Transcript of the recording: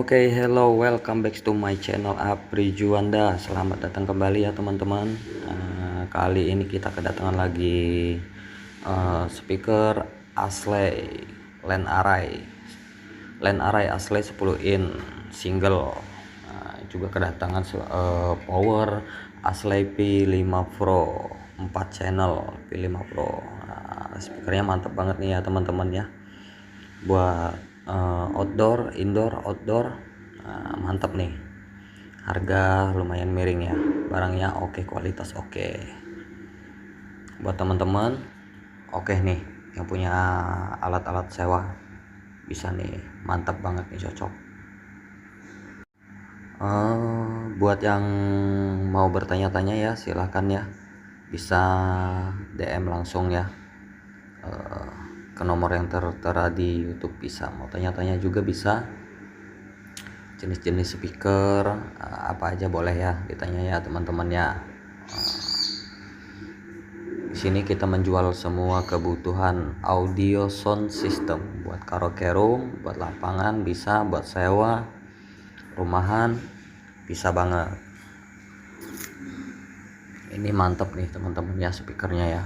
Oke, hello, welcome back to my channel Apri Juanda. Selamat datang kembali ya teman-teman. Kali ini kita kedatangan lagi speaker Ashley Land Array Ashley 10 in single. Juga kedatangan power Ashley V5PRO 4 channel V5PRO. Speakernya mantap banget nih ya teman-teman ya, buat outdoor, indoor, outdoor. Mantap nih, harga lumayan miring ya, barangnya oke, kualitas oke. Buat teman-teman oke nih yang punya alat-alat sewa, bisa nih, mantap banget nih, cocok. Buat yang mau bertanya-tanya ya silahkan ya, bisa DM langsung ya ke nomor yang tertera di YouTube. Bisa mau tanya-tanya juga, bisa jenis-jenis speaker apa aja boleh ya ditanya ya teman-teman ya. Di sini kita menjual semua kebutuhan audio sound system buat karaoke room, buat lapangan bisa, buat sewa, rumahan bisa banget. Ini mantep nih teman-teman ya speakernya ya.